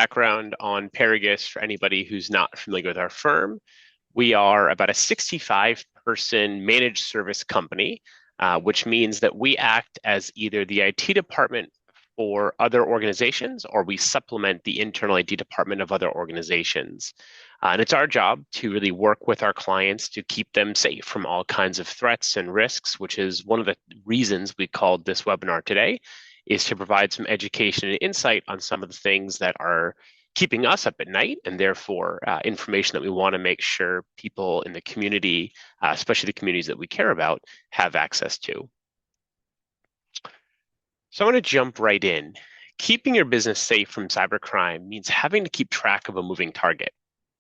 Background on Paragus for anybody who's not familiar with our firm. We are about a 65-person managed service company, which means that we act as either the IT department for other organizations or we supplement the internal IT department of other organizations. And it's our job to really work with our clients to keep them safe from all kinds of threats and risks, which is one of the reasons we called this webinar today, is to provide some education and insight on some of the things that are keeping us up at night, and therefore information that we want to make sure people in the community, especially the communities that we care about, have access to. So I want to jump right in. Keeping your business safe from cybercrime means having to keep track of a moving target.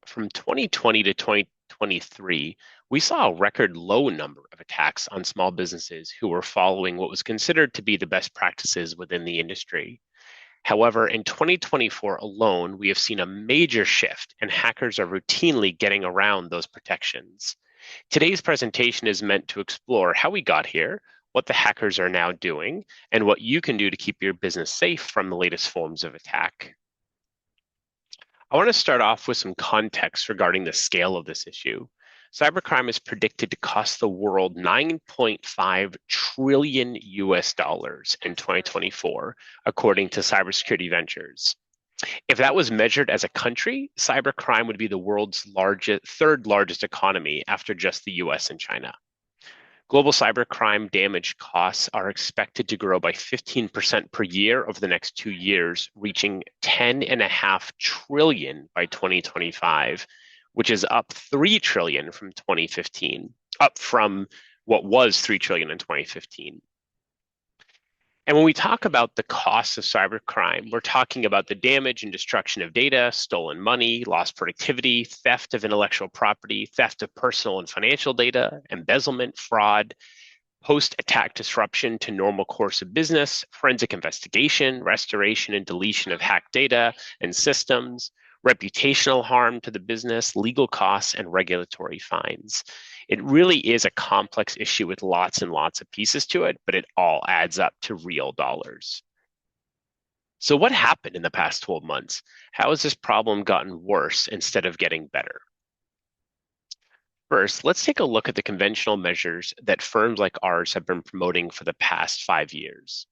From 2020 to 2023, we saw a record low number of attacks on small businesses who were following what was considered to be the best practices within the industry. However, in 2024 alone, we have seen a major shift, and hackers are routinely getting around those protections. Today's presentation is meant to explore how we got here, what the hackers are now doing, and what you can do to keep your business safe from the latest forms of attack. I want to start off with some context regarding the scale of this issue. Cybercrime is predicted to cost the world 9.5 trillion US dollars in 2024, according to Cybersecurity Ventures. If that was measured as a country, cybercrime would be the world's third largest economy after just the US and China. Global cybercrime damage costs are expected to grow by 15% per year over the next 2 years, reaching 10.5 trillion by 2025, which is up 3 trillion from 2015, up from what was 3 trillion in 2015. And when we talk about the costs of cybercrime, we're talking about the damage and destruction of data, stolen money, lost productivity, theft of intellectual property, theft of personal and financial data, embezzlement, fraud, post-attack disruption to normal course of business, forensic investigation, restoration and deletion of hacked data and systems, reputational harm to the business, legal costs, and regulatory fines. It really is a complex issue with lots and lots of pieces to it, but it all adds up to real dollars. So what happened in the past 12 months? How has this problem gotten worse instead of getting better? First, let's take a look at the conventional measures that firms like ours have been promoting for the past 5 years.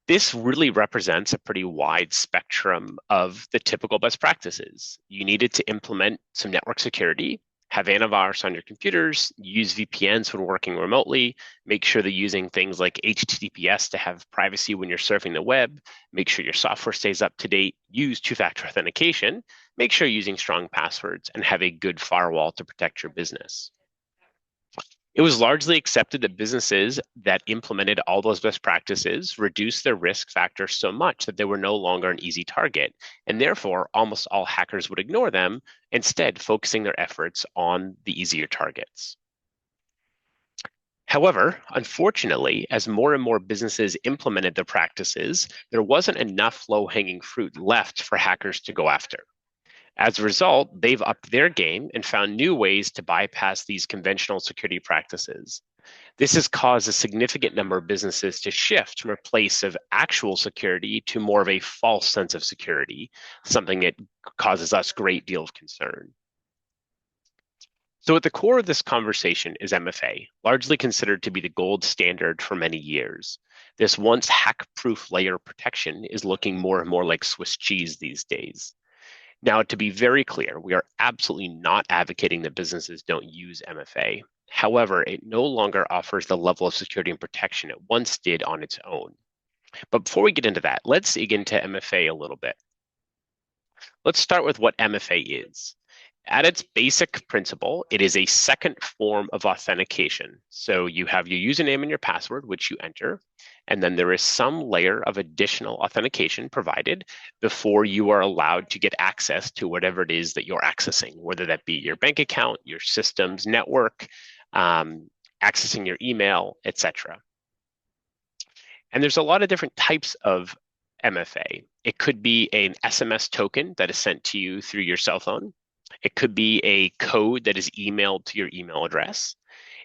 This really represents a pretty wide spectrum of the typical best practices. You needed to implement some network security, have antivirus on your computers, use VPNs when working remotely, make sure they're using things like HTTPS to have privacy when you're surfing the web, make sure your software stays up to date, use two-factor authentication, make sure you're using strong passwords, and have a good firewall to protect your business. It was largely accepted that businesses that implemented all those best practices reduced their risk factor so much that they were no longer an easy target, and therefore almost all hackers would ignore them, instead focusing their efforts on the easier targets. However, unfortunately, as more and more businesses implemented the practices, there wasn't enough low-hanging fruit left for hackers to go after. As a result, they've upped their game and found new ways to bypass these conventional security practices. This has caused a significant number of businesses to shift from a place of actual security to more of a false sense of security, something that causes us a great deal of concern. So at the core of this conversation is MFA, largely considered to be the gold standard for many years. This once hack-proof layer protection is looking more and more like Swiss cheese these days. Now, to be very clear, we are absolutely not advocating that businesses don't use MFA. However, it no longer offers the level of security and protection it once did on its own. But before we get into that, let's dig into MFA a little bit. Let's start with what MFA is. At its basic principle, it is a second form of authentication. So you have your username and your password, which you enter, and then there is some layer of additional authentication provided before you are allowed to get access to whatever it is that you're accessing, whether that be your bank account, your system's network, accessing your email, etc. And there's a lot of different types of MFA. It could be an SMS token that is sent to you through your cell phone. It could be a code that is emailed to your email address.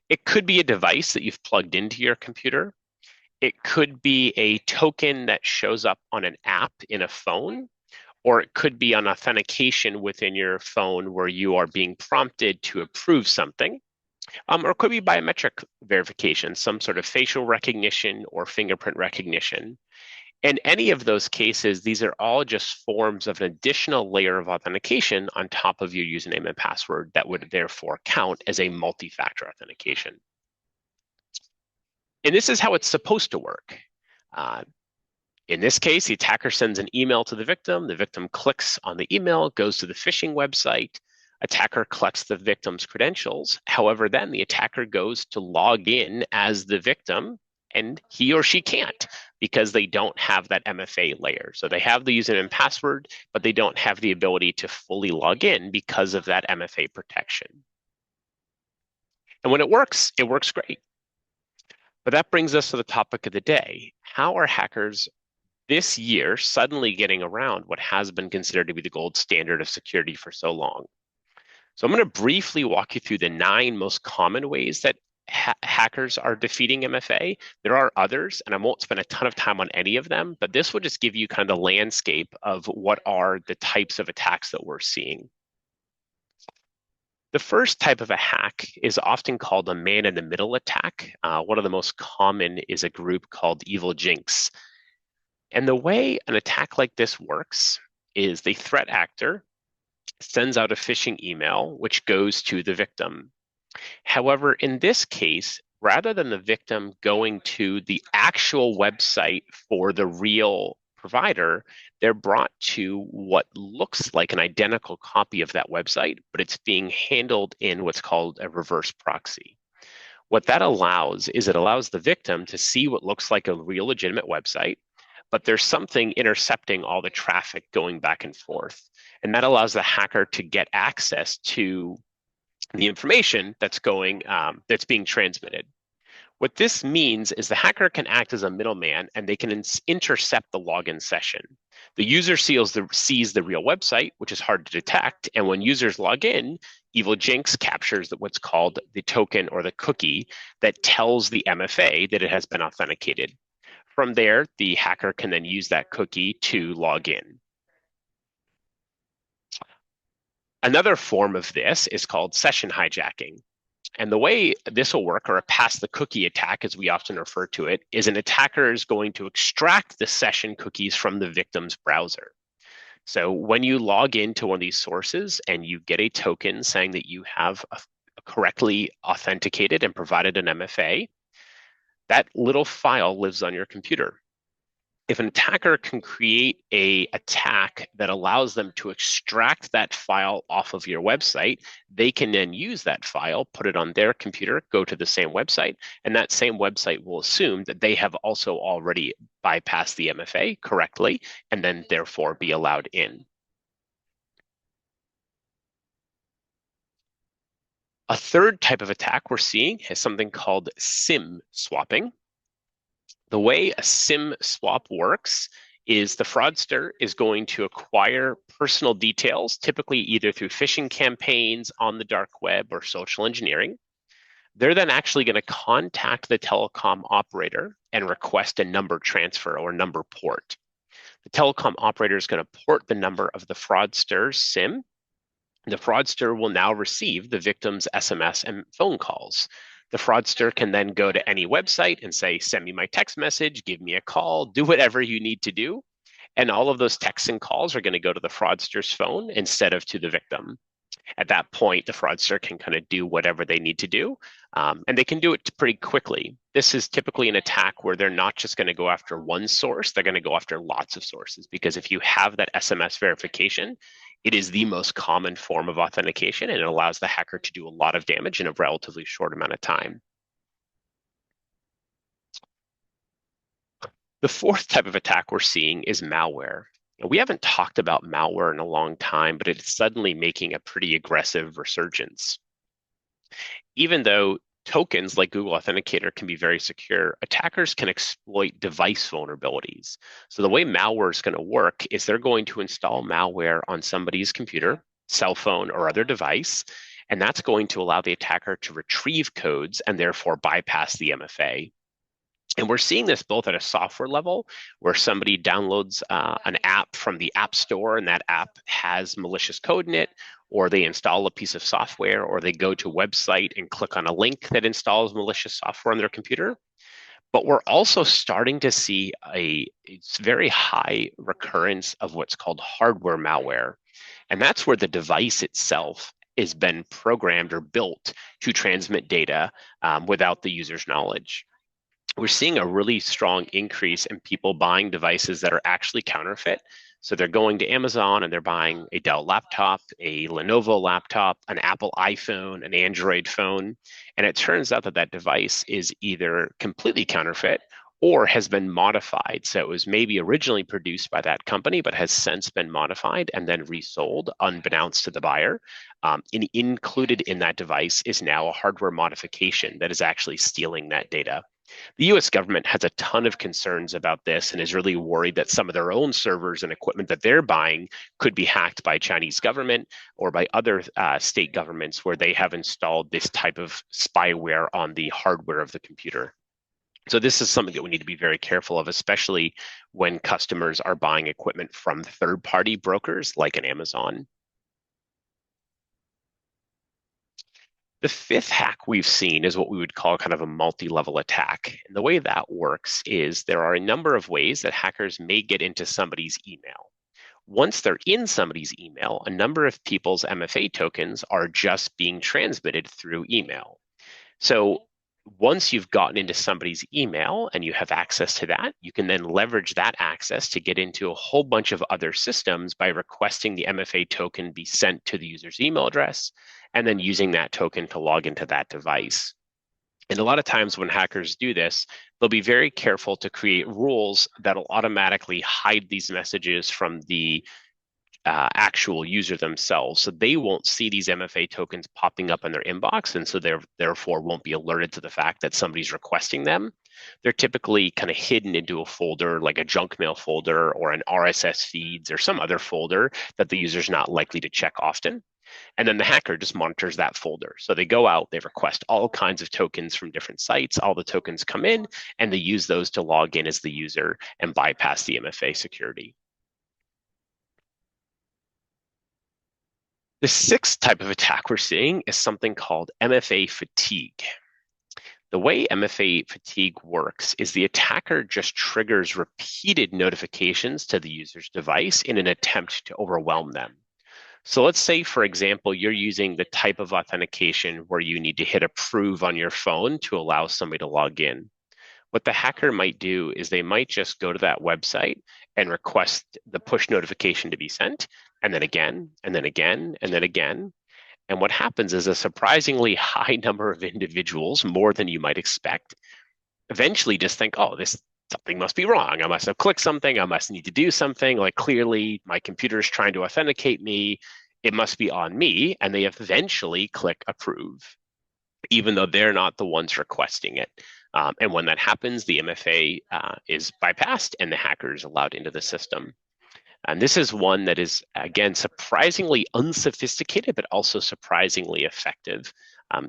It could be a device that you've plugged into your computer. It could be a token that shows up on an app in a phone, Or it could be an authentication within your phone where you are being prompted to approve something. Or it could be biometric verification, some sort of facial recognition or fingerprint recognition. In any of those cases, these are all just forms of an additional layer of authentication on top of your username and password that would therefore count as a multi-factor authentication. And this is how it's supposed to work. In this case, the attacker sends an email to the victim clicks on the email, goes to the phishing website, attacker collects the victim's credentials. However, then the attacker goes to log in as the victim, and he or she can't because they don't have that MFA layer. So they have the username and password, but they don't have the ability to fully log in because of that MFA protection. And when it works great. But that brings us to the topic of the day. How are hackers this year suddenly getting around what has been considered to be the gold standard of security for so long? So I'm going to briefly walk you through the 9 most common ways that hackers are defeating MFA. There are others, and I won't spend a ton of time on any of them, but this will just give you kind of the landscape of what are the types of attacks that we're seeing. The first type of a hack is often called a man-in-the-middle attack. One of the most common is a group called Evil Jinx. And the way an attack like this works is the threat actor sends out a phishing email, which goes to the victim. However, in this case, rather than the victim going to the actual website for the real provider, they're brought to what looks like an identical copy of that website, but it's being handled in what's called a reverse proxy. What that allows is it allows the victim to see what looks like a real legitimate website, but there's something intercepting all the traffic going back and forth. And that allows the hacker to get access to the information that's being transmitted. What this means is the hacker can act as a middleman and they can intercept the login session. The user sees the real website, which is hard to detect. And when users log in, Evil Jinx captures what's called the token or the cookie that tells the MFA that it has been authenticated. From there, the hacker can then use that cookie to log in. Another form of this is called session hijacking. And the way this will work, or a pass the cookie attack, as we often refer to it, is an attacker is going to extract the session cookies from the victim's browser. So when you log into one of these sources and you get a token saying that you have correctly authenticated and provided an MFA, that little file lives on your computer. If an attacker can create an attack that allows them to extract that file off of your website, they can then use that file, put it on their computer, go to the same website, and that same website will assume that they have also already bypassed the MFA correctly, and then therefore be allowed in. A third type of attack we're seeing is something called SIM swapping. The way a SIM swap works is the fraudster is going to acquire personal details, typically either through phishing campaigns on the dark web or social engineering. They're then actually going to contact the telecom operator and request a number transfer or number port. The telecom operator is going to port the number of the fraudster's SIM. The fraudster will now receive the victim's SMS and phone calls. The fraudster can then go to any website and say, send me my text message, give me a call, do whatever you need to do. And all of those texts and calls are going to go to the fraudster's phone instead of to the victim. At that point, the fraudster can kind of do whatever they need to do, and they can do it pretty quickly. This is typically an attack where they're not just going to go after one source, they're going to go after lots of sources, because if you have that SMS verification, it is the most common form of authentication, and it allows the hacker to do a lot of damage in a relatively short amount of time. The fourth type of attack we're seeing is malware. We haven't talked about malware in a long time, but it's suddenly making a pretty aggressive resurgence. Even though tokens like Google Authenticator can be very secure, attackers can exploit device vulnerabilities. So the way malware is going to work is they're going to install malware on somebody's computer, cell phone, or other device, and that's going to allow the attacker to retrieve codes and therefore bypass the MFA. And we're seeing this both at a software level, where somebody downloads an app from the App Store, and that app has malicious code in it, or they install a piece of software, or they go to a website and click on a link that installs malicious software on their computer. But we're also starting to see it's very high recurrence of what's called hardware malware. And that's where the device itself has been programmed or built to transmit data without the user's knowledge. We're seeing a really strong increase in people buying devices that are actually counterfeit. So they're going to Amazon and they're buying a Dell laptop, a Lenovo laptop, an Apple iPhone, an Android phone. And it turns out that that device is either completely counterfeit or has been modified. So it was maybe originally produced by that company, but has since been modified and then resold unbeknownst to the buyer. And included in that device is now a hardware modification that is actually stealing that data. The US government has a ton of concerns about this and is really worried that some of their own servers and equipment that they're buying could be hacked by Chinese government or by other state governments where they have installed this type of spyware on the hardware of the computer. So this is something that we need to be very careful of, especially when customers are buying equipment from third-party brokers like an Amazon. The fifth hack we've seen is what we would call kind of a multi-level attack. And the way that works is there are a number of ways that hackers may get into somebody's email. Once they're in somebody's email, a number of people's MFA tokens are just being transmitted through email. So once you've gotten into somebody's email and you have access to that, you can then leverage that access to get into a whole bunch of other systems by requesting the MFA token be sent to the user's email address and then using that token to log into that device. And a lot of times when hackers do this, they'll be very careful to create rules that'll automatically hide these messages from the actual user themselves. So they won't see these MFA tokens popping up in their inbox, and so therefore won't be alerted to the fact that somebody's requesting them. They're typically kind of hidden into a folder like a junk mail folder or an RSS feeds or some other folder that the user's not likely to check often. And then the hacker just monitors that folder. So they go out, they request all kinds of tokens from different sites, all the tokens come in, and they use those to log in as the user and bypass the MFA security. The sixth type of attack we're seeing is something called MFA fatigue. The way MFA fatigue works is the attacker just triggers repeated notifications to the user's device in an attempt to overwhelm them. So let's say, for example, you're using the type of authentication where you need to hit approve on your phone to allow somebody to log in. What the hacker might do is they might just go to that website and request the push notification to be sent, and then again, and then again, and then again. And what happens is a surprisingly high number of individuals, more than you might expect, eventually just think, oh, something must be wrong. I must have clicked something. I must need to do something. Like clearly my computer is trying to authenticate me. It must be on me. And they eventually click approve, even though they're not the ones requesting it. And when that happens, the MFA is bypassed and the hacker is allowed into the system. And this is one that is, again, surprisingly unsophisticated, but also surprisingly effective.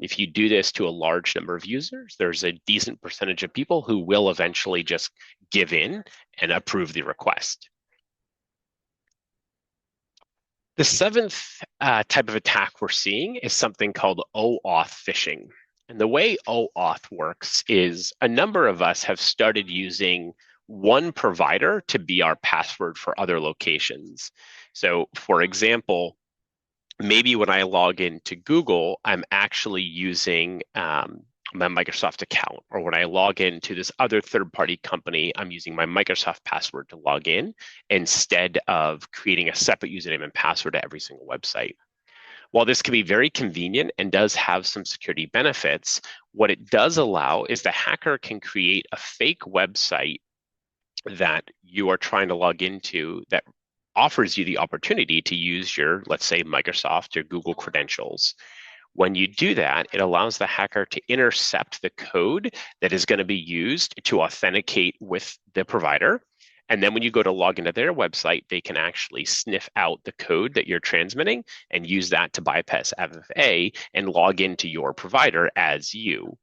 If you do this to a large number of users, there's a decent percentage of people who will eventually just give in and approve the request. The seventh type of attack we're seeing is something called OAuth phishing. And the way OAuth works is a number of us have started using one provider to be our password for other locations. So for example, maybe when I log into Google, I'm actually using my Microsoft account, or when I log into this other third-party company, I'm using my Microsoft password to log in instead of creating a separate username and password to every single website. While this can be very convenient and does have some security benefits, what it does allow is the hacker can create a fake website that you are trying to log into that offers you the opportunity to use your, let's say, Microsoft or Google credentials. When you do that, it allows the hacker to intercept the code that is going to be used to authenticate with the provider. And then when you go to log into their website, they can actually sniff out the code that you're transmitting and use that to bypass MFA and log into your provider as you.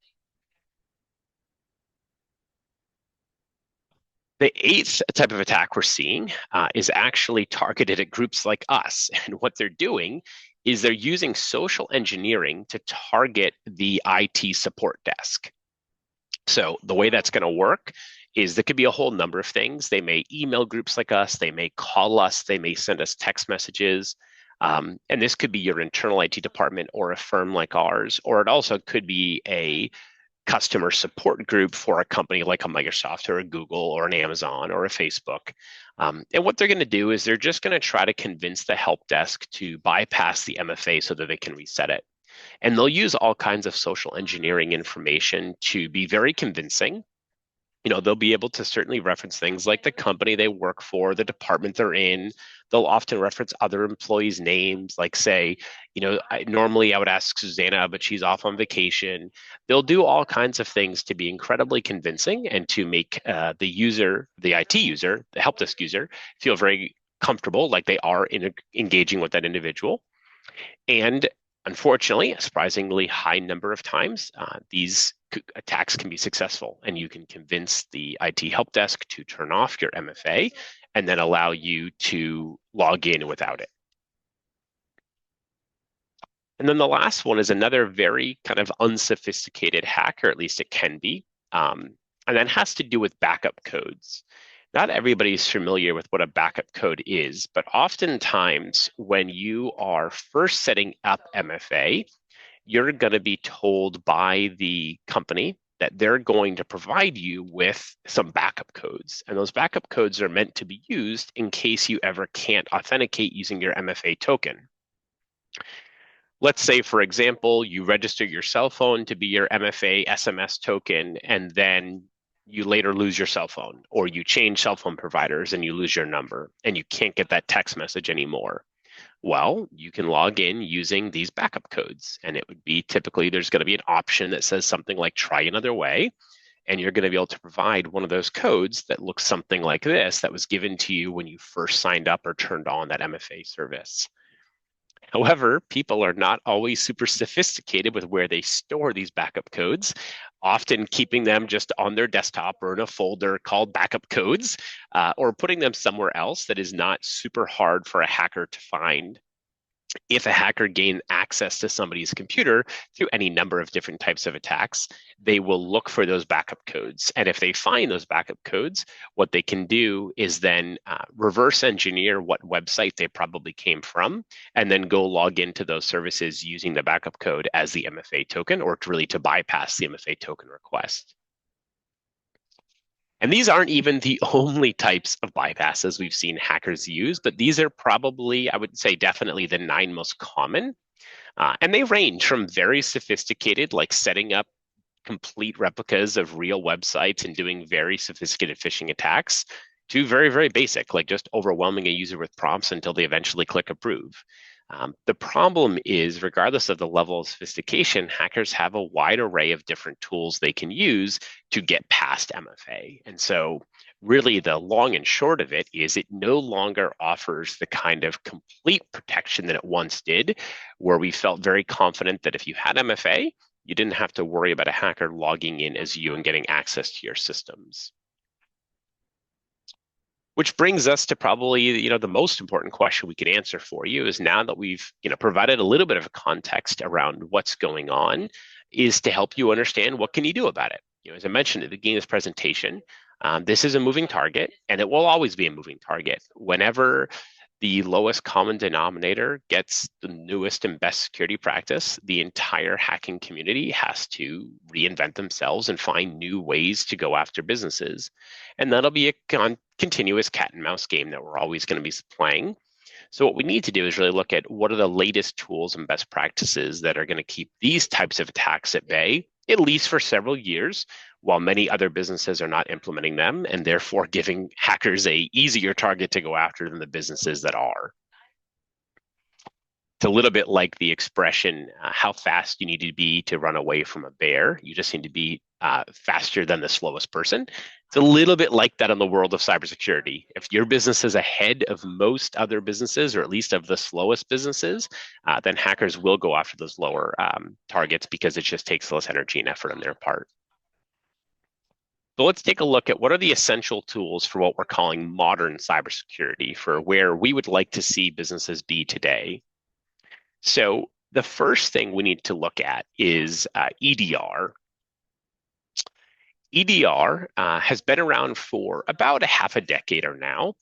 The eighth type of attack we're seeing is actually targeted at groups like us. And what they're doing is they're using social engineering to target the IT support desk. So the way that's going to work is there could be a whole number of things. They may email groups like us, they may call us, they may send us text messages. And this could be your internal IT department or a firm like ours, or it also could be a customer support group for a company like a Microsoft or a Google or an Amazon or a Facebook. And what they're going to do is they're just going to try to convince the help desk to bypass the MFA so that they can reset it. And they'll use all kinds of social engineering information to be very convincing. They'll be able to certainly reference things like the company they work for, the department they're in. They'll often reference other employees' names, like say, normally I would ask Susanna, but she's off on vacation. They'll do all kinds of things to be incredibly convincing and to make the user, the IT user, the help desk user, feel very comfortable, like they are engaging with that individual. And unfortunately, a surprisingly high number of times, these attacks can be successful, and you can convince the IT help desk to turn off your MFA and then allow you to log in without it. And then the last one is another very kind of unsophisticated hack, or at least it can be, and that has to do with backup codes. Not everybody's familiar with what a backup code is, but oftentimes when you are first setting up MFA, you're going to be told by the company that they're going to provide you with some backup codes. And those backup codes are meant to be used in case you ever can't authenticate using your MFA token. Let's say, for example, you register your cell phone to be your MFA SMS token, and then you later lose your cell phone, or you change cell phone providers and you lose your number, and you can't get that text message anymore. Well, you can log in using these backup codes, and it would be typically there's going to be an option that says something like try another way, and you're going to be able to provide one of those codes that looks something like this that was given to you when you first signed up or turned on that MFA service. However, people are not always super sophisticated with where they store these backup codes, often keeping them just on their desktop or in a folder called backup codes, or putting them somewhere else that is not super hard for a hacker to find. If a hacker gains access to somebody's computer through any number of different types of attacks, they will look for those backup codes. And if they find those backup codes, what they can do is then reverse engineer what website they probably came from, and then go log into those services using the backup code as the MFA token, or to bypass the MFA token request. And these aren't even the only types of bypasses we've seen hackers use, but these are probably, I would say, definitely the 9 most common. And they range from very sophisticated, like setting up complete replicas of real websites and doing very sophisticated phishing attacks, to very, very basic, like just overwhelming a user with prompts until they eventually click approve. The problem is, regardless of the level of sophistication, hackers have a wide array of different tools they can use to get past MFA. And so really the long and short of it is it no longer offers the kind of complete protection that it once did, where we felt very confident that if you had MFA, you didn't have to worry about a hacker logging in as you and getting access to your systems. Which brings us to probably, the most important question we could answer for you is, now that we've, provided a little bit of a context around what's going on, is to help you understand what can you do about it. As I mentioned at the beginning of this presentation, this is a moving target, and it will always be a moving target. Whenever the lowest common denominator gets the newest and best security practice, the entire hacking community has to reinvent themselves and find new ways to go after businesses. And that'll be a continuous cat and mouse game that we're always going to be playing. So what we need to do is really look at what are the latest tools and best practices that are going to keep these types of attacks at bay, at least for several years, while many other businesses are not implementing them, and therefore giving hackers a easier target to go after than the businesses that are. It's a little bit like the expression, how fast you need to be to run away from a bear. You just need to be faster than the slowest person. It's a little bit like that in the world of cybersecurity. If your business is ahead of most other businesses, or at least of the slowest businesses, then hackers will go after those lower targets, because it just takes less energy and effort on their part. But let's take a look at what are the essential tools for what we're calling modern cybersecurity, for where we would like to see businesses be today. So the first thing we need to look at is EDR. EDR has been around for about a half a decade or now.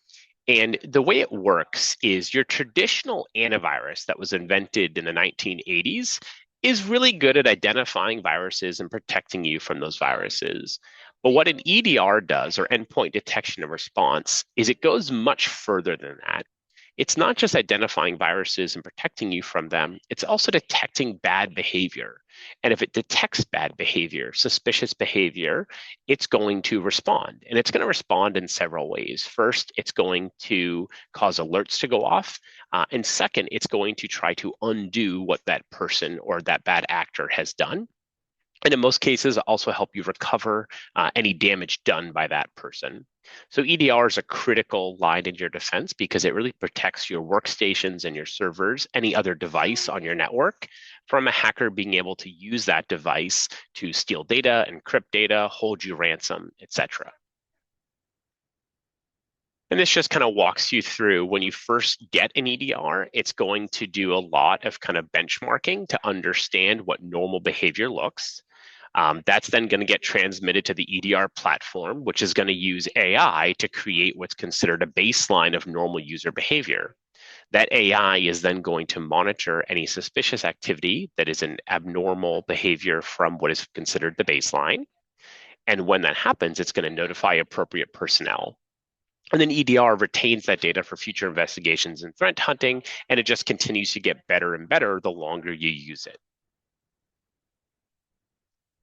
And the way it works is your traditional antivirus that was invented in the 1980s is really good at identifying viruses and protecting you from those viruses. But what an EDR does, or endpoint detection and response, is it goes much further than that. It's not just identifying viruses and protecting you from them, it's also detecting bad behavior. And if it detects bad behavior, suspicious behavior, it's going to respond. And it's going to respond in several ways. First, it's going to cause alerts to go off. And second, it's going to try to undo what that person or that bad actor has done. And in most cases, also help you recover any damage done by that person. So EDR is a critical line in your defense because it really protects your workstations and your servers, any other device on your network, from a hacker being able to use that device to steal data, encrypt data, hold you ransom, etc. And this just kind of walks you through when you first get an EDR, it's going to do a lot of kind of benchmarking to understand what normal behavior looks. That's then going to get transmitted to the EDR platform, which is going to use AI to create what's considered a baseline of normal user behavior. That AI is then going to monitor any suspicious activity that is an abnormal behavior from what is considered the baseline. And when that happens, it's going to notify appropriate personnel. And then EDR retains that data for future investigations and threat hunting, and it just continues to get better and better the longer you use it.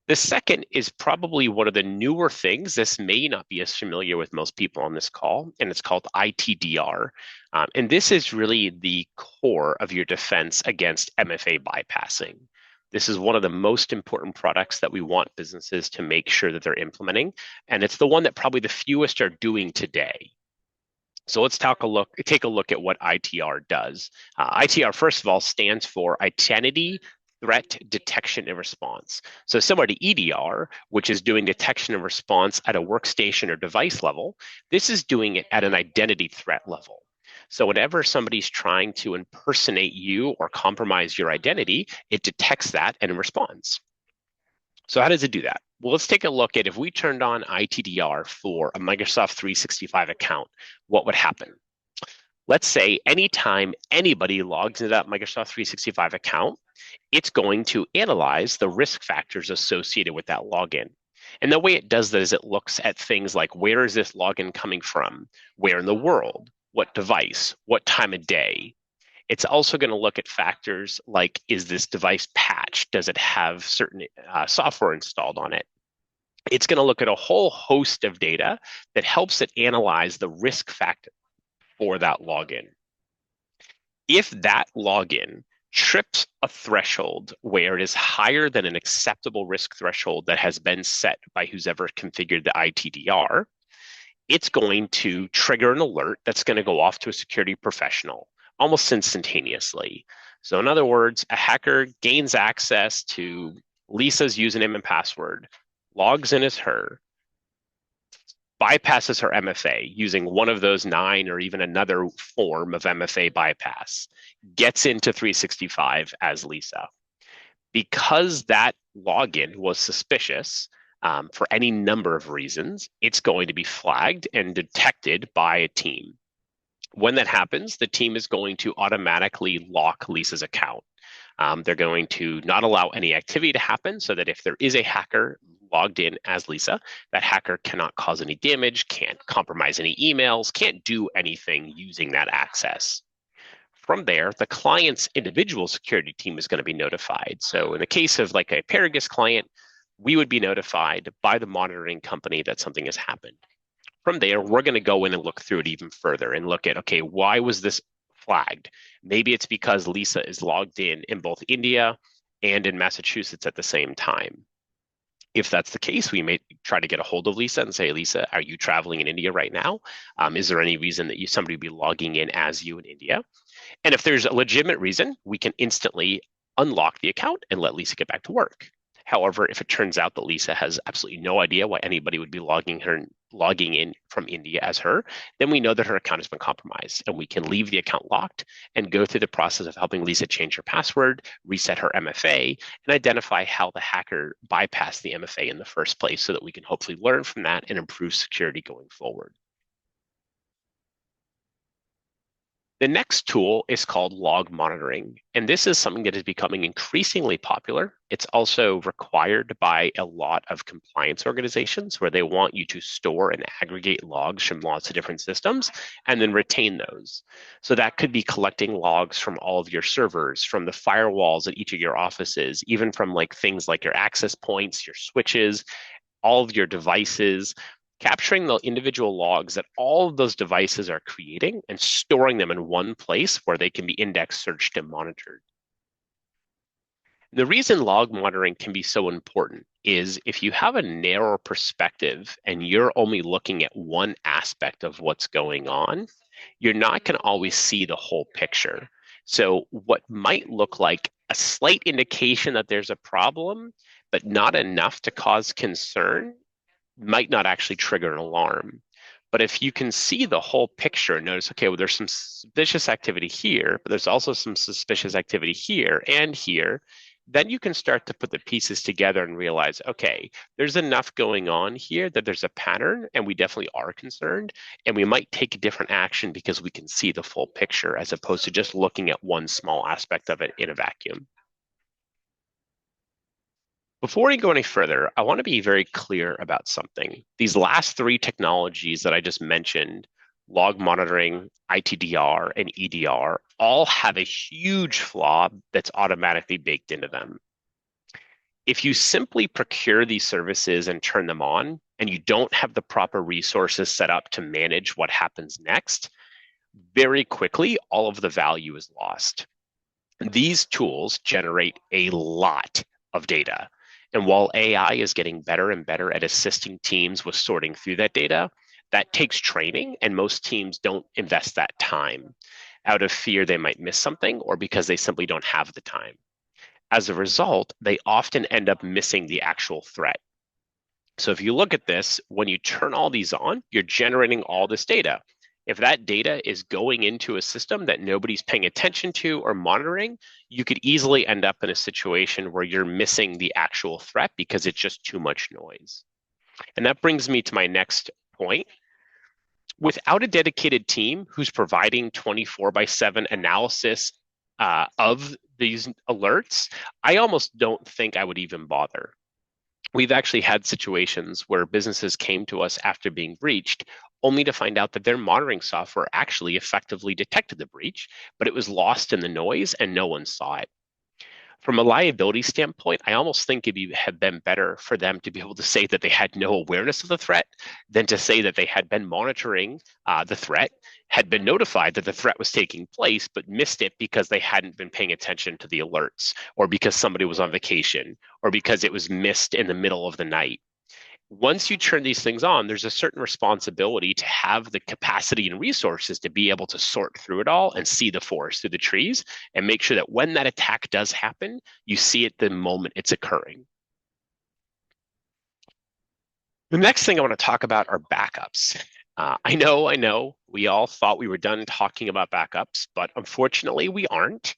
The second is probably one of the newer things. This may not be as familiar with most people on this call, and it's called ITDR. And this is really the core of your defense against MFA bypassing. This is one of the most important products that we want businesses to make sure that they're implementing, and it's the one that probably the fewest are doing today. So let's take a look at what ITR does. ITR, first of all, stands for Identity Threat Detection and Response. So similar to EDR, which is doing detection and response at a workstation or device level, this is doing it at an identity threat level. So whenever somebody's trying to impersonate you or compromise your identity, it detects that and responds. So how does it do that? Well, let's take a look at if we turned on ITDR for a Microsoft 365 account, what would happen? Let's say anytime anybody logs into that Microsoft 365 account, it's going to analyze the risk factors associated with that login. And the way it does that is it looks at things like, where is this login coming from? Where in the world? What device? What time of day? It's also going to look at factors like, is this device patched? Does it have certain software installed on it? It's going to look at a whole host of data that helps it analyze the risk factor for that login. If that login trips a threshold where it is higher than an acceptable risk threshold that has been set by who's ever configured the ITDR, it's going to trigger an alert that's going to go off to a security professional almost instantaneously. So in other words, a hacker gains access to Lisa's username and password, logs in as her, bypasses her MFA using one of those 9 or even another form of MFA bypass, gets into 365 as Lisa. Because that login was suspicious for any number of reasons, it's going to be flagged and detected by a team. When that happens, the team is going to automatically lock Lisa's account. They're going to not allow any activity to happen so that if there is a hacker logged in as Lisa, that hacker cannot cause any damage, can't compromise any emails, can't do anything using that access. From there, the client's individual security team is going to be notified. So in the case of like a Paragus client, we would be notified by the monitoring company that something has happened. From there, we're going to go in and look through it even further and look at, okay, why was this flagged? Maybe it's because Lisa is logged in both India and in Massachusetts at the same time. If that's the case, we may try to get a hold of Lisa and say, Lisa, are you traveling in India right now? Is there any reason that somebody would be logging in as you in India? And if there's a legitimate reason, we can instantly unlock the account and let Lisa get back to work. However, if it turns out that Lisa has absolutely no idea why anybody would be logging in from India as her, then we know that her account has been compromised, and we can leave the account locked and go through the process of helping Lisa change her password, reset her MFA, and identify how the hacker bypassed the MFA in the first place so that we can hopefully learn from that and improve security going forward. The next tool is called log monitoring, and this is something that is becoming increasingly popular. It's also required by a lot of compliance organizations where they want you to store and aggregate logs from lots of different systems and then retain those. So that could be collecting logs from all of your servers, from the firewalls at each of your offices, even from like things like your access points, your switches, all of your devices, capturing the individual logs that all of those devices are creating and storing them in one place where they can be indexed, searched, and monitored. The reason log monitoring can be so important is if you have a narrow perspective and you're only looking at one aspect of what's going on, you're not going to always see the whole picture. So, what might look like a slight indication that there's a problem, but not enough to cause concern, might not actually trigger an alarm. But if you can see the whole picture and notice, okay, well, there's some suspicious activity here, but there's also some suspicious activity here and here, then you can start to put the pieces together and realize, okay, there's enough going on here that there's a pattern, and we definitely are concerned, and we might take a different action because we can see the full picture as opposed to just looking at one small aspect of it in a vacuum. Before we go any further, I want to be very clear about something. These last three technologies that I just mentioned, log monitoring, ITDR, and EDR, all have a huge flaw that's automatically baked into them. If you simply procure these services and turn them on, and you don't have the proper resources set up to manage what happens next, very quickly, all of the value is lost. These tools generate a lot of data. And while AI is getting better and better at assisting teams with sorting through that data, that takes training, and most teams don't invest that time out of fear they might miss something or because they simply don't have the time. As a result, they often end up missing the actual threat. So if you look at this, when you turn all these on, you're generating all this data. If that data is going into a system that nobody's paying attention to or monitoring, you could easily end up in a situation where you're missing the actual threat because it's just too much noise. And that brings me to my next point. Without a dedicated team who's providing 24/7 analysis of these alerts, I almost don't think I would even bother. We've actually had situations where businesses came to us after being breached only to find out that their monitoring software actually effectively detected the breach, but it was lost in the noise and no one saw it. From a liability standpoint, I almost think it'd have been better for them to be able to say that they had no awareness of the threat than to say that they had been monitoring the threat, had been notified that the threat was taking place, but missed it because they hadn't been paying attention to the alerts, or because somebody was on vacation, or because it was missed in the middle of the night. Once you turn these things on, there's a certain responsibility to have the capacity and resources to be able to sort through it all and see the forest through the trees and make sure that when that attack does happen, you see it the moment it's occurring. The next thing I want to talk about are backups. I know, we all thought we were done talking about backups, but unfortunately we aren't.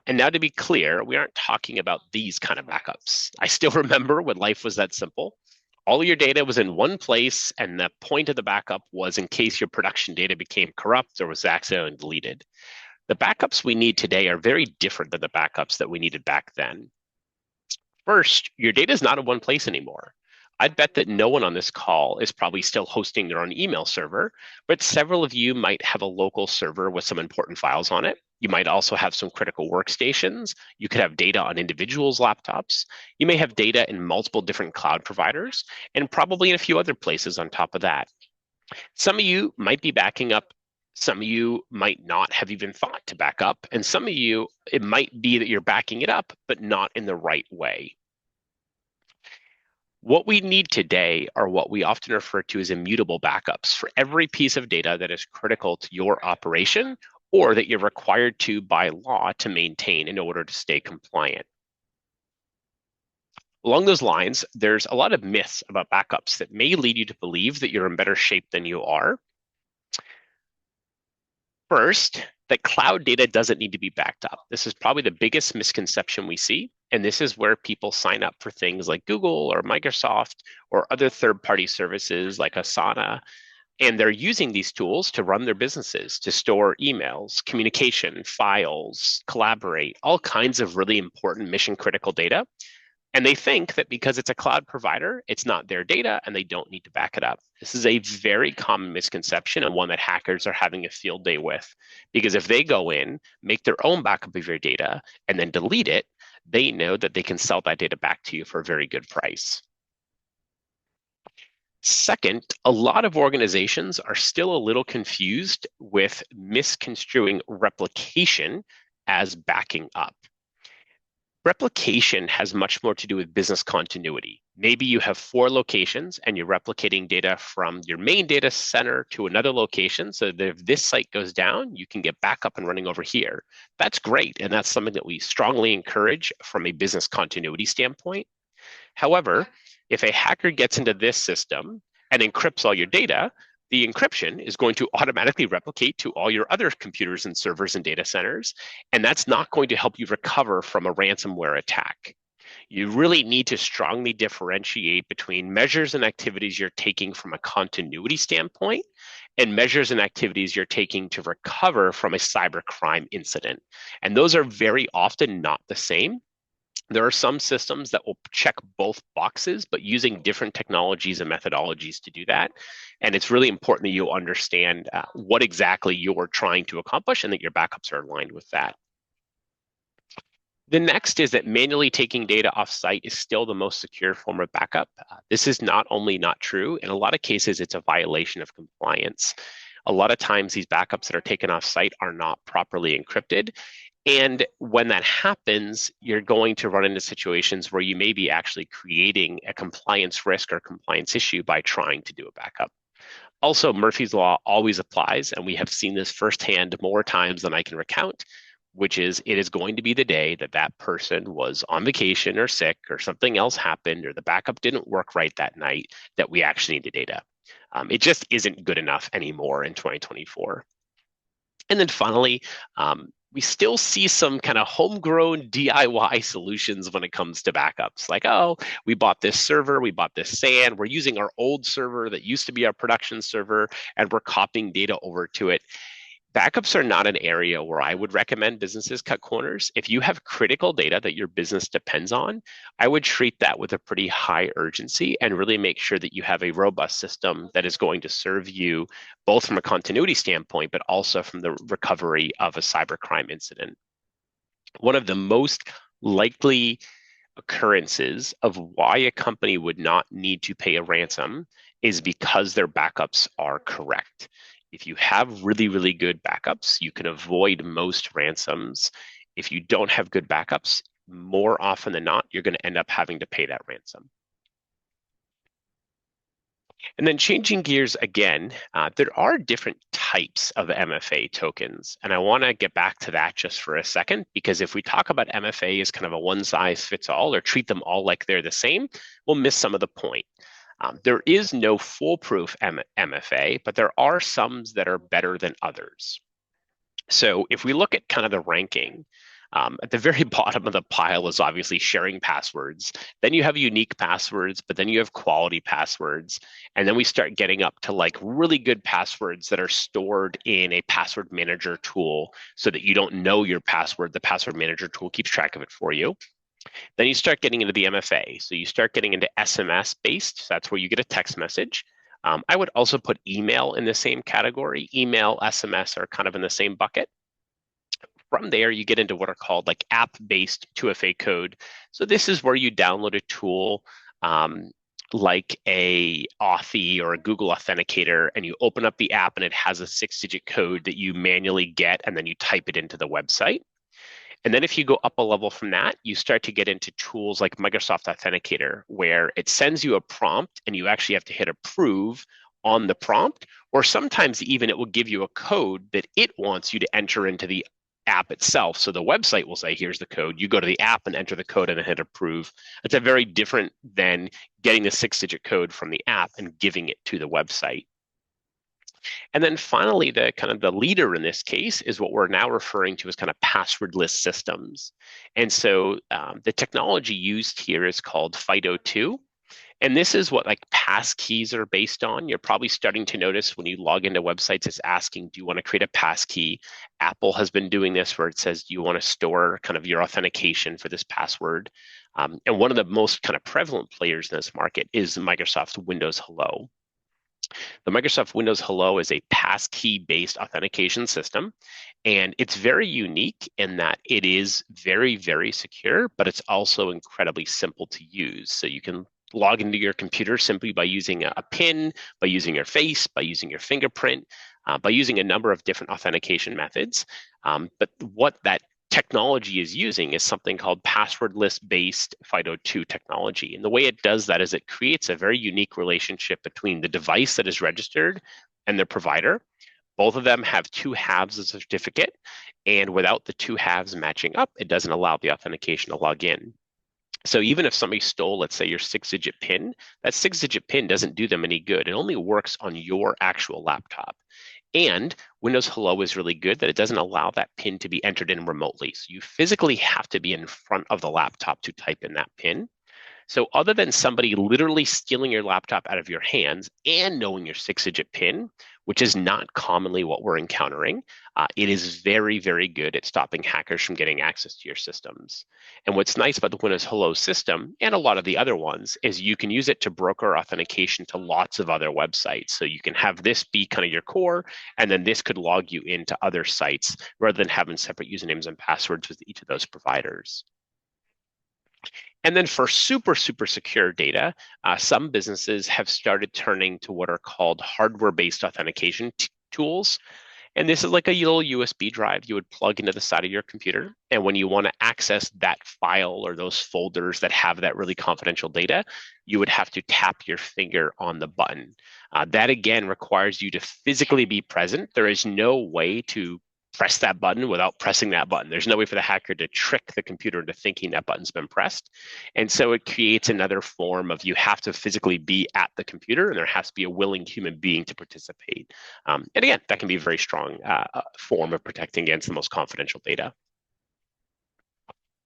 And now to be clear, we aren't talking about these kind of backups. I still remember when life was that simple. All of your data was in one place, and the point of the backup was in case your production data became corrupt or was accidentally deleted. The backups we need today are very different than the backups that we needed back then. First, your data is not in one place anymore. I'd bet that no one on this call is probably still hosting their own email server, but several of you might have a local server with some important files on it. You might also have some critical workstations. You could have data on individuals' laptops. You may have data in multiple different cloud providers, and probably in a few other places on top of that. Some of you might be backing up. Some of you might not have even thought to back up. And some of you, it might be that you're backing it up, but not in the right way. What we need today are what we often refer to as immutable backups for every piece of data that is critical to your operation or that you're required to by law to maintain in order to stay compliant. Along those lines, there's a lot of myths about backups that may lead you to believe that you're in better shape than you are. First, that cloud data doesn't need to be backed up. This is probably the biggest misconception we see. And this is where people sign up for things like Google or Microsoft or other third-party services like Asana. And they're using these tools to run their businesses, to store emails, communication, files, collaborate, all kinds of really important mission critical data. And they think that because it's a cloud provider, it's not their data and they don't need to back it up. This is a very common misconception and one that hackers are having a field day with. Because if they go in, make their own backup of your data, and then delete it, they know that they can sell that data back to you for a very good price. Second, a lot of organizations are still a little confused with misconstruing replication as backing up. Replication has much more to do with business continuity. Maybe you have 4 locations and you're replicating data from your main data center to another location so that if this site goes down, you can get back up and running over here. That's great, and that's something that we strongly encourage from a business continuity standpoint. However, if a hacker gets into this system and encrypts all your data, the encryption is going to automatically replicate to all your other computers and servers and data centers, and that's not going to help you recover from a ransomware attack. You really need to strongly differentiate between measures and activities you're taking from a continuity standpoint and measures and activities you're taking to recover from a cybercrime incident. And those are very often not the same. There are some systems that will check both boxes, but using different technologies and methodologies to do that. And it's really important that you understand what exactly you're trying to accomplish and that your backups are aligned with that. The next is that manually taking data off-site is still the most secure form of backup. This is not only not true, in a lot of cases, it's a violation of compliance. A lot of times these backups that are taken off-site are not properly encrypted. And when that happens, you're going to run into situations where you may be actually creating a compliance risk or compliance issue by trying to do a backup. Also, Murphy's Law always applies, and we have seen this firsthand more times than I can recount, which is it is going to be the day that that person was on vacation or sick or something else happened or the backup didn't work right that night that we actually need the data. It just isn't good enough anymore in 2024. And then finally, we still see some kind of homegrown DIY solutions when it comes to backups. Like, oh, we bought this server, we bought this SAN, we're using our old server that used to be our production server, and we're copying data over to it. Backups are not an area where I would recommend businesses cut corners. If you have critical data that your business depends on, I would treat that with a pretty high urgency and really make sure that you have a robust system that is going to serve you both from a continuity standpoint, but also from the recovery of a cybercrime incident. One of the most likely occurrences of why a company would not need to pay a ransom is because their backups are correct. If you have really, really good backups, you can avoid most ransoms. If you don't have good backups, more often than not, you're going to end up having to pay that ransom. And then changing gears again, there are different types of MFA tokens. And I want to get back to that just for a second, because if we talk about MFA as kind of a one size fits all or treat them all like they're the same, we'll miss some of the point. There is no foolproof MFA, but there are some that are better than others. So if we look at kind of the ranking, at the very bottom of the pile is obviously sharing passwords. Then you have unique passwords, but then you have quality passwords. And then we start getting up to like really good passwords that are stored in a password manager tool so that you don't know your password. The password manager tool keeps track of it for you. Then you start getting into the MFA. So you start getting into SMS based. So that's where you get a text message. I would also put email in the same category. Email, SMS are kind of in the same bucket. From there, you get into what are called like app-based 2FA code. So this is where you download a tool like a Authy or a Google Authenticator, and you open up the app and it has a 6-digit code that you manually get, and then you type it into the website. And then if you go up a level from that, you start to get into tools like Microsoft Authenticator, where it sends you a prompt and you actually have to hit approve on the prompt, or sometimes even it will give you a code that it wants you to enter into the app itself. So the website will say, here's the code. You go to the app and enter the code and then hit approve. It's a very different than getting the 6-digit code from the app and giving it to the website. And then finally, the kind of the leader in this case is what we're now referring to as kind of passwordless systems. And so the technology used here is called FIDO2. And this is what like pass keys are based on. You're probably starting to notice when you log into websites, it's asking, do you want to create a pass key? Apple has been doing this where it says, do you want to store kind of your authentication for this password? And one of the most kind of prevalent players in this market is Microsoft's Windows Hello. The Microsoft Windows Hello is a passkey-based authentication system, and it's very unique in that it is very, very secure, but it's also incredibly simple to use. So you can log into your computer simply by using a PIN, by using your face, by using your fingerprint, by using a number of different authentication methods. But what that technology is using is something called passwordless-based FIDO2 technology. And the way it does that is it creates a very unique relationship between the device that is registered and their provider. Both of them have two halves of the certificate, and without the two halves matching up, it doesn't allow the authentication to log in. So even if somebody stole, let's say, your 6-digit PIN, that 6-digit PIN doesn't do them any good. It only works on your actual laptop. And Windows Hello is really good that it doesn't allow that PIN to be entered in remotely. So you physically have to be in front of the laptop to type in that PIN. So other than somebody literally stealing your laptop out of your hands and knowing your 6-digit PIN, which is not commonly what we're encountering, it is very, very good at stopping hackers from getting access to your systems. And what's nice about the Windows Hello system and a lot of the other ones is you can use it to broker authentication to lots of other websites. So you can have this be kind of your core, and then this could log you into other sites rather than having separate usernames and passwords with each of those providers. And then for super, super secure data, some businesses have started turning to what are called hardware-based authentication tools. And this is like a little USB drive you would plug into the side of your computer. And when you want to access that file or those folders that have that really confidential data, you would have to tap your finger on the button. That again requires you to physically be present. There is no way to press that button without pressing that button. There's no way for the hacker to trick the computer into thinking that button's been pressed. And so it creates another form of you have to physically be at the computer and there has to be a willing human being to participate. And again, that can be a very strong form of protecting against the most confidential data.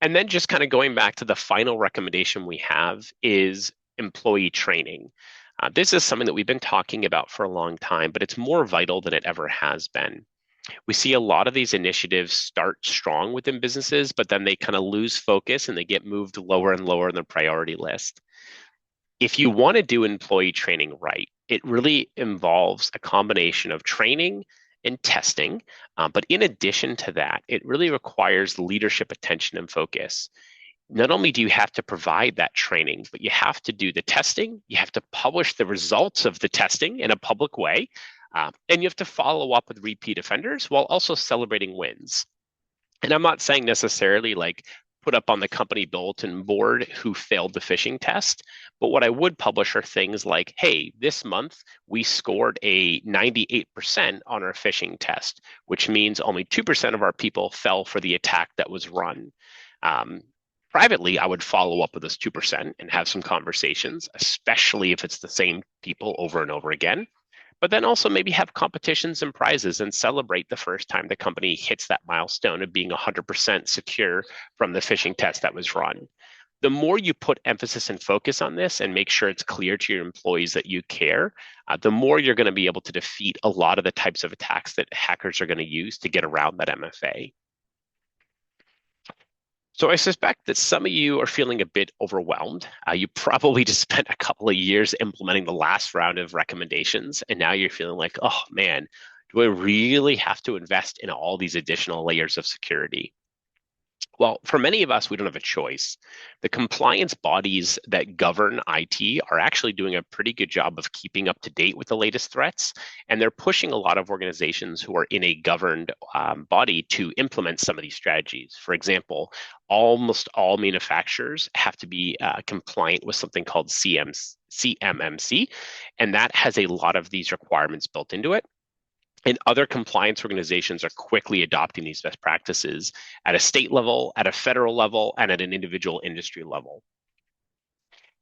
And then just kind of going back to the final recommendation we have is employee training. This is something that we've been talking about for a long time, but it's more vital than it ever has been. We see a lot of these initiatives start strong within businesses, but then they kind of lose focus and they get moved lower and lower on the priority list. If you want to do employee training right, it really involves a combination of training and testing. But in addition to that, it really requires leadership attention and focus. Not only do you have to provide that training, but you have to do the testing, you have to publish the results of the testing in a public way, and you have to follow up with repeat offenders while also celebrating wins. And I'm not saying necessarily like put up on the company bulletin board who failed the phishing test, but what I would publish are things like, hey, this month we scored a 98% on our phishing test, which means only 2% of our people fell for the attack that was run. Privately, I would follow up with this 2% and have some conversations, especially if it's the same people over and over again. But then also maybe have competitions and prizes and celebrate the first time the company hits that milestone of being 100% secure from the phishing test that was run. The more you put emphasis and focus on this and make sure it's clear to your employees that you care, the more you're going to be able to defeat a lot of the types of attacks that hackers are going to use to get around that MFA. So I suspect that some of you are feeling a bit overwhelmed. You probably just spent a couple of years implementing the last round of recommendations, and now you're feeling like, oh man, do I really have to invest in all these additional layers of security? Well, for many of us, we don't have a choice. The compliance bodies that govern IT are actually doing a pretty good job of keeping up to date with the latest threats, and they're pushing a lot of organizations who are in a governed body to implement some of these strategies. For example, almost all manufacturers have to be compliant with something called CMMC, and that has a lot of these requirements built into it. And other compliance organizations are quickly adopting these best practices at a state level, at a federal level, and at an individual industry level.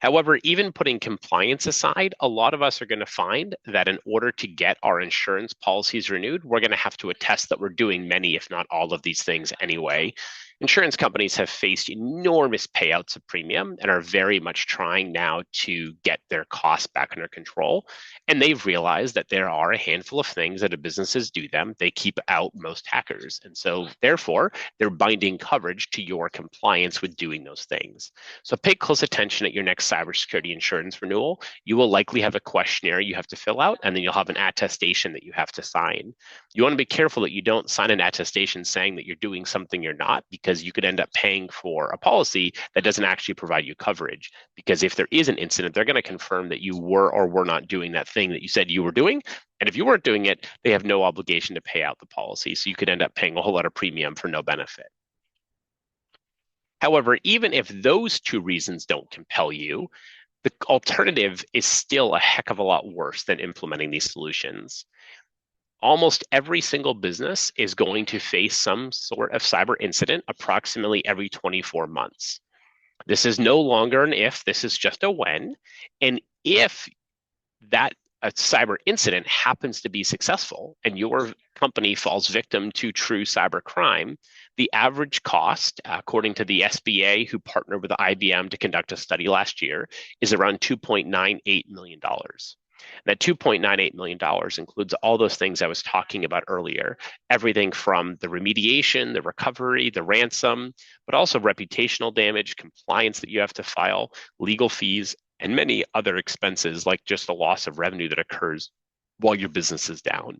However, even putting compliance aside, a lot of us are going to find that in order to get our insurance policies renewed, we're going to have to attest that we're doing many, if not all of these things anyway. Insurance companies have faced enormous payouts of premium and are very much trying now to get their costs back under control. And they've realized that there are a handful of things that businesses do them. They keep out most hackers. And so, therefore, they're binding coverage to your compliance with doing those things. So pay close attention at your next cybersecurity insurance renewal. You will likely have a questionnaire you have to fill out, and then you'll have an attestation that you have to sign. You want to be careful that you don't sign an attestation saying that you're doing something you're not, because you could end up paying for a policy that doesn't actually provide you coverage. Because if there is an incident, they're going to confirm that you were or were not doing that thing that you said you were doing. And if you weren't doing it, they have no obligation to pay out the policy. So you could end up paying a whole lot of premium for no benefit. However, even if those two reasons don't compel you, the alternative is still a heck of a lot worse than implementing these solutions. Almost every single business is going to face some sort of cyber incident approximately every 24 months. This is no longer an if, this is just a when. And if that a cyber incident happens to be successful and your company falls victim to true cyber crime, the average cost, according to the SBA, who partnered with IBM to conduct a study last year, is around $2.98 million. That $2.98 million includes all those things I was talking about earlier, everything from the remediation, the recovery, the ransom, but also reputational damage, compliance that you have to file, legal fees, and many other expenses, like just the loss of revenue that occurs while your business is down.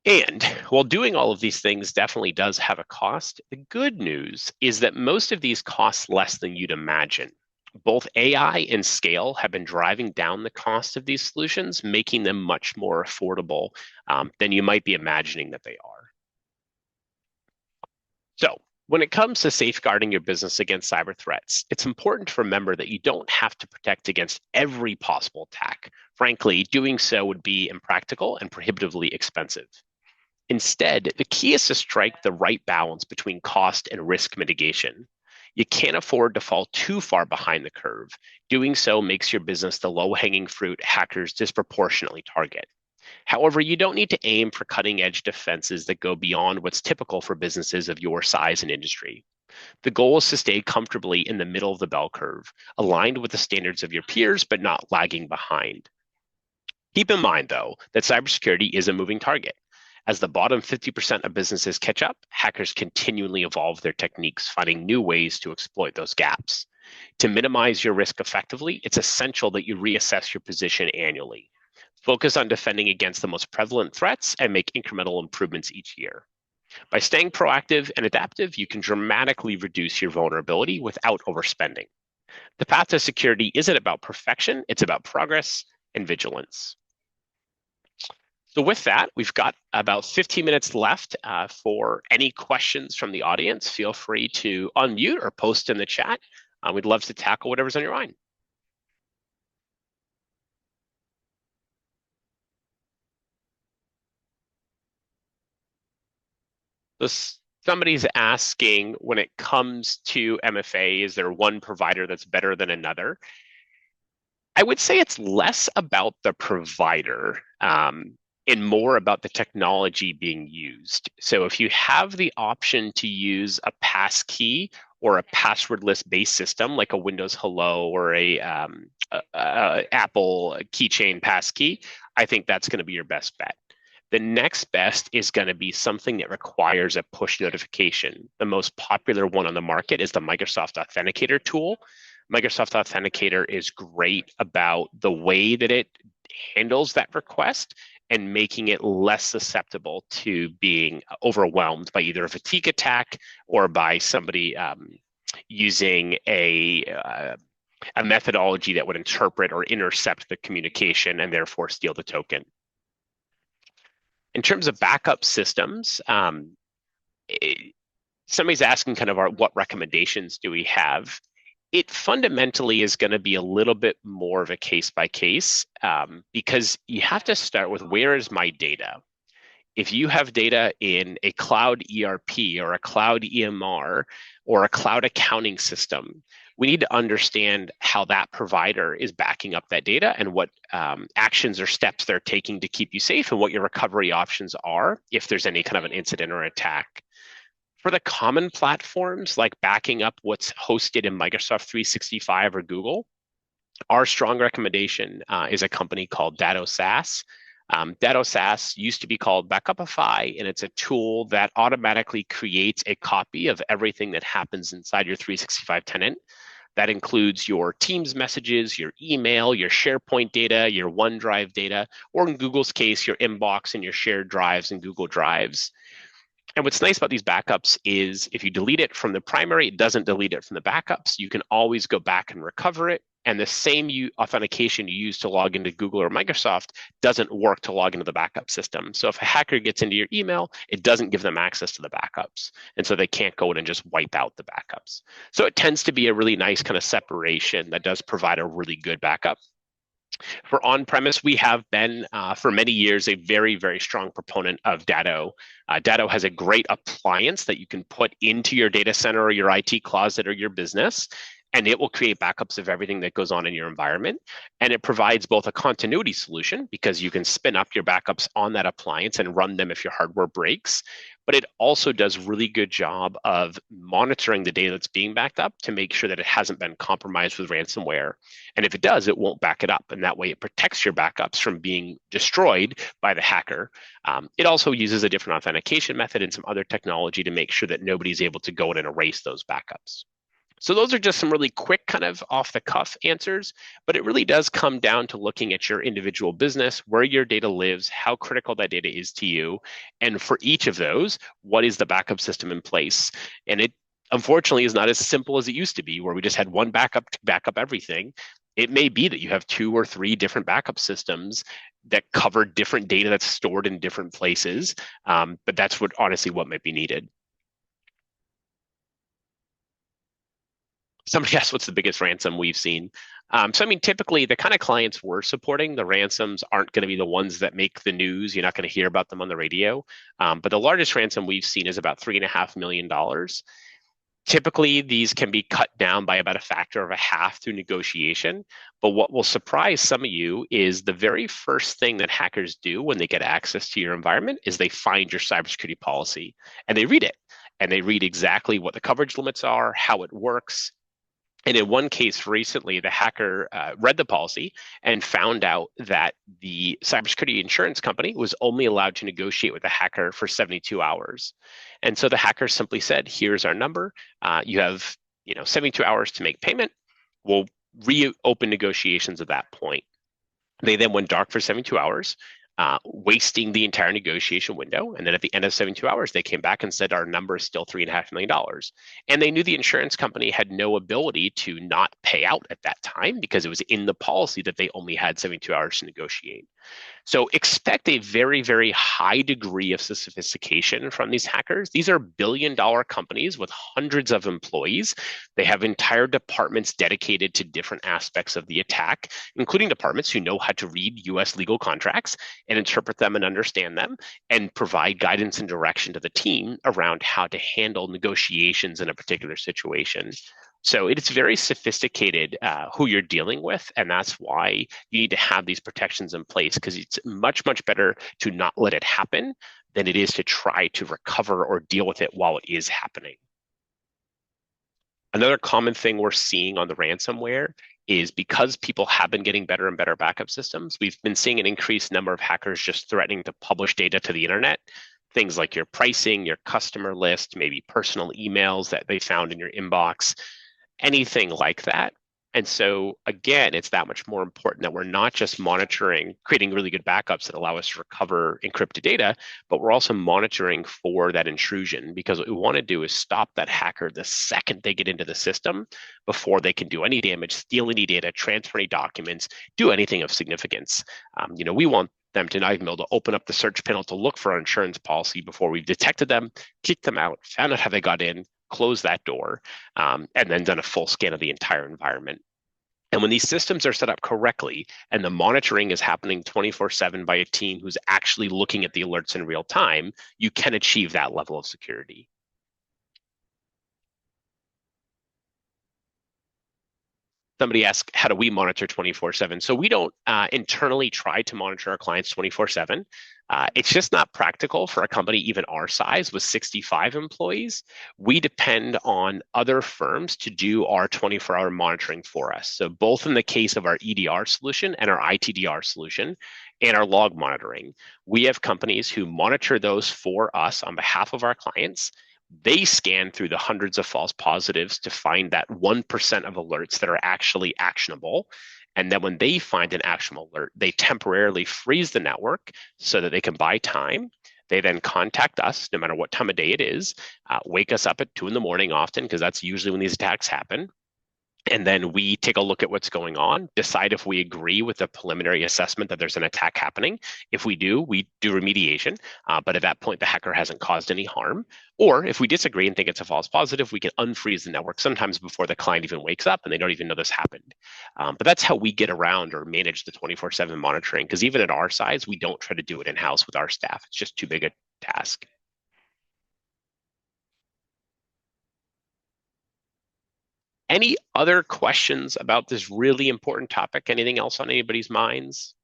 And while doing all of these things definitely does have a cost, the good news is that most of these cost less than you'd imagine. Both AI and scale have been driving down the cost of these solutions, making them much more affordable than you might be imagining that they are. So, when it comes to safeguarding your business against cyber threats, it's important to remember that you don't have to protect against every possible attack. Frankly, doing so would be impractical and prohibitively expensive. Instead, the key is to strike the right balance between cost and risk mitigation. You can't afford to fall too far behind the curve. Doing so makes your business the low-hanging fruit hackers disproportionately target. However, you don't need to aim for cutting-edge defenses that go beyond what's typical for businesses of your size and industry. The goal is to stay comfortably in the middle of the bell curve, aligned with the standards of your peers, but not lagging behind. Keep in mind, though, that cybersecurity is a moving target. As the bottom 50% of businesses catch up, hackers continually evolve their techniques, finding new ways to exploit those gaps. To minimize your risk effectively, it's essential that you reassess your position annually. Focus on defending against the most prevalent threats and make incremental improvements each year. By staying proactive and adaptive, you can dramatically reduce your vulnerability without overspending. The path to security isn't about perfection, it's about progress and vigilance. So with that, we've got about 15 minutes left for any questions from the audience. Feel free to unmute or post in the chat. We'd love to tackle whatever's on your mind. So somebody's asking, when it comes to MFA, is there one provider that's better than another? I would say it's less about the provider and more about the technology being used. So if you have the option to use a passkey or a passwordless based system like a Windows Hello or a Apple keychain passkey, I think that's going to be your best bet. The next best is going to be something that requires a push notification. The most popular one on the market is the Microsoft Authenticator tool. Microsoft Authenticator is great about the way that it handles that request and making it less susceptible to being overwhelmed by either a fatigue attack or by somebody using a methodology that would interpret or intercept the communication and therefore steal the token. In terms of backup systems, somebody's asking kind of what recommendations do we have? It fundamentally is going to be a little bit more of a case by case because you have to start with where is my data? If you have data in a cloud ERP or a cloud EMR or a cloud accounting system, we need to understand how that provider is backing up that data and what actions or steps they're taking to keep you safe and what your recovery options are if there's any kind of an incident or attack. For the common platforms, like backing up what's hosted in Microsoft 365 or Google, our strong recommendation is a company called Datto SaaS. Datto SaaS used to be called Backupify, and it's a tool that automatically creates a copy of everything that happens inside your 365 tenant. That includes your Teams messages, your email, your SharePoint data, your OneDrive data, or in Google's case, your inbox and your shared drives and Google Drives. And what's nice about these backups is if you delete it from the primary, it doesn't delete it from the backups. You can always go back and recover it. And the same authentication you use to log into Google or Microsoft doesn't work to log into the backup system. So if a hacker gets into your email, it doesn't give them access to the backups. And so they can't go in and just wipe out the backups. So it tends to be a really nice kind of separation that does provide a really good backup. For on-premise, we have been for many years a very, very strong proponent of Datto. Datto has a great appliance that you can put into your data center or your IT closet or your business, and it will create backups of everything that goes on in your environment. And it provides both a continuity solution because you can spin up your backups on that appliance and run them if your hardware breaks. But it also does a really good job of monitoring the data that's being backed up to make sure that it hasn't been compromised with ransomware. And if it does, it won't back it up. And that way it protects your backups from being destroyed by the hacker. It also uses a different authentication method and some other technology to make sure that nobody's able to go in and erase those backups. So those are just some really quick kind of off the cuff answers, but it really does come down to looking at your individual business, where your data lives, how critical that data is to you. And for each of those, what is the backup system in place? And it unfortunately is not as simple as it used to be, where we just had one backup to back up everything. It may be that you have 2 or 3 different backup systems that cover different data that's stored in different places. But that's honestly what might be needed. Somebody asked what's the biggest ransom we've seen. So, I mean, typically the kind of clients we're supporting, the ransoms aren't going to be the ones that make the news. You're not going to hear about them on the radio. But the largest ransom we've seen is about $3.5 million. Typically, these can be cut down by about a factor of a half through negotiation. But what will surprise some of you is the very first thing that hackers do when they get access to your environment is they find your cybersecurity policy and they read it. And they read exactly what the coverage limits are, how it works. And in one case recently, the hacker read the policy and found out that the cybersecurity insurance company was only allowed to negotiate with the hacker for 72 hours. And so the hacker simply said, here's our number. You have 72 hours to make payment. We'll reopen negotiations at that point. They then went dark for 72 hours. Wasting the entire negotiation window. And then at the end of 72 hours, they came back and said, our number is still $3.5 million. And they knew the insurance company had no ability to not pay out at that time because it was in the policy that they only had 72 hours to negotiate. So expect a very, very high degree of sophistication from these hackers. These are billion-dollar companies with hundreds of employees. They have entire departments dedicated to different aspects of the attack, including departments who know how to read US legal contracts and interpret them and understand them and provide guidance and direction to the team around how to handle negotiations in a particular situation. So it's very sophisticated who you're dealing with, and that's why you need to have these protections in place, because it's much, much better to not let it happen than it is to try to recover or deal with it while it is happening. Another common thing we're seeing on the ransomware is because people have been getting better and better backup systems, we've been seeing an increased number of hackers just threatening to publish data to the internet. Things like your pricing, your customer list, maybe personal emails that they found in your inbox, anything like that. And so again, it's that much more important that we're not just monitoring, creating really good backups that allow us to recover encrypted data, but we're also monitoring for that intrusion, because what we want to do is stop that hacker the second they get into the system before they can do any damage, steal any data, transfer any documents, do anything of significance. We want them to not even be able to open up the search panel to look for our insurance policy before we've detected them, kicked them out, found out how they got in, closed that door, and then done a full scan of the entire environment. And when these systems are set up correctly and the monitoring is happening 24/7 by a team who's actually looking at the alerts in real time, you can achieve that level of security. Somebody asked, how do we monitor 24/7? So we don't internally try to monitor our clients 24/7. It's just not practical for a company even our size with 65 employees. We depend on other firms to do our 24-hour monitoring for us. So both in the case of our EDR solution and our ITDR solution and our log monitoring, we have companies who monitor those for us on behalf of our clients. They scan through the hundreds of false positives to find that 1% of alerts that are actually actionable. And then when they find an actionable alert, they temporarily freeze the network so that they can buy time. They then contact us, no matter what time of day it is, wake us up at 2 a.m. often, because that's usually when these attacks happen. And then we take a look at what's going on, decide if we agree with the preliminary assessment that there's an attack happening. If we do remediation. But at that point, the hacker hasn't caused any harm. Or if we disagree and think it's a false positive, we can unfreeze the network sometimes before the client even wakes up and they don't even know this happened. But that's how we get around or manage the 24/7 monitoring, because even at our size, we don't try to do it in-house with our staff. It's just too big a task. Any other questions about this really important topic? Anything else on anybody's minds?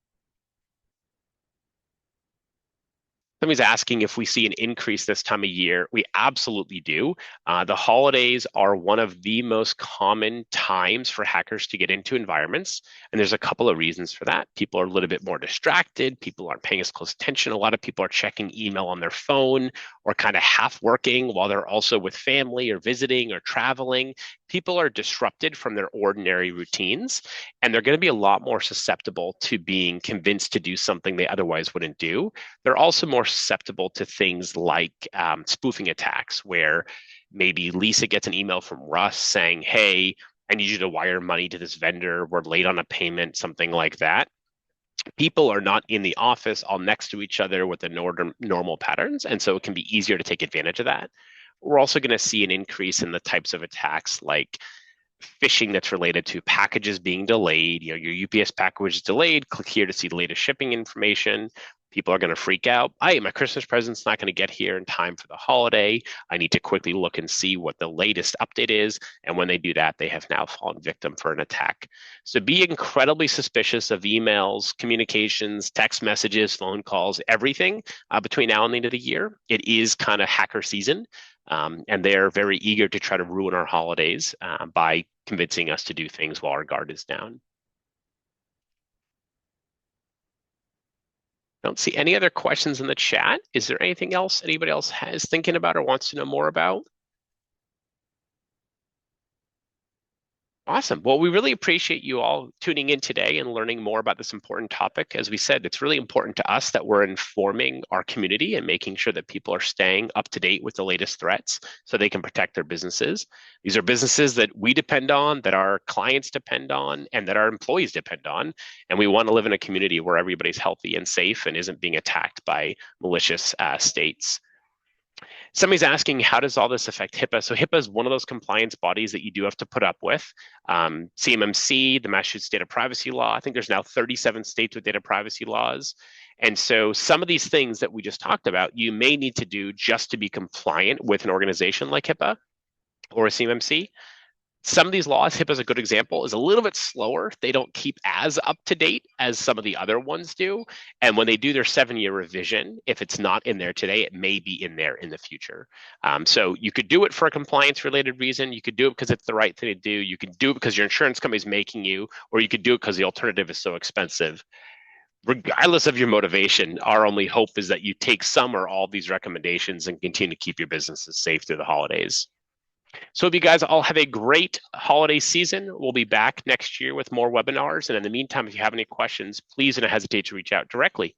Somebody's asking if we see an increase this time of year. We absolutely do. The holidays are one of the most common times for hackers to get into environments. And there's a couple of reasons for that. People are a little bit more distracted. People aren't paying as close attention. A lot of people are checking email on their phone or kind of half working while they're also with family or visiting or traveling. People are disrupted from their ordinary routines, and they're going to be a lot more susceptible to being convinced to do something they otherwise wouldn't do. They're also more susceptible to things like spoofing attacks, where maybe Lisa gets an email from Russ saying, hey, I need you to wire money to this vendor. We're late on a payment, something like that. People are not in the office all next to each other with the normal patterns, and so it can be easier to take advantage of that. We're also going to see an increase in the types of attacks like phishing that's related to packages being delayed. Your UPS package is delayed. Click here to see the latest shipping information. People are going to freak out. My Christmas present's not going to get here in time for the holiday. I need to quickly look and see what the latest update is. And when they do that, they have now fallen victim for an attack. So be incredibly suspicious of emails, communications, text messages, phone calls, everything between now and the end of the year. It is kind of hacker season. And they're very eager to try to ruin our holidays by convincing us to do things while our guard is down. Don't see any other questions in the chat. Is there anything else anybody else is thinking about or wants to know more about? Awesome. Well, we really appreciate you all tuning in today and learning more about this important topic. As we said, it's really important to us that we're informing our community and making sure that people are staying up to date with the latest threats so they can protect their businesses. These are businesses that we depend on, that our clients depend on, and that our employees depend on. And we want to live in a community where everybody's healthy and safe and isn't being attacked by malicious states. Somebody's asking, how does all this affect HIPAA? So HIPAA is one of those compliance bodies that you do have to put up with. CMMC, the Massachusetts Data Privacy Law. I think there's now 37 states with data privacy laws. And so some of these things that we just talked about, you may need to do just to be compliant with an organization like HIPAA or a CMMC. Some of these laws, HIPAA is a good example, is a little bit slower. They don't keep as up to date as some of the other ones do. And when they do their 7-year revision, if it's not in there today, it may be in there in the future. So you could do it for a compliance related reason. You could do it because it's the right thing to do. You can do it because your insurance company is making you, or you could do it because the alternative is so expensive. Regardless of your motivation, our only hope is that you take some or all of these recommendations and continue to keep your businesses safe through the holidays. So if you guys all have a great holiday season, we'll be back next year with more webinars. And in the meantime, if you have any questions, please don't hesitate to reach out directly.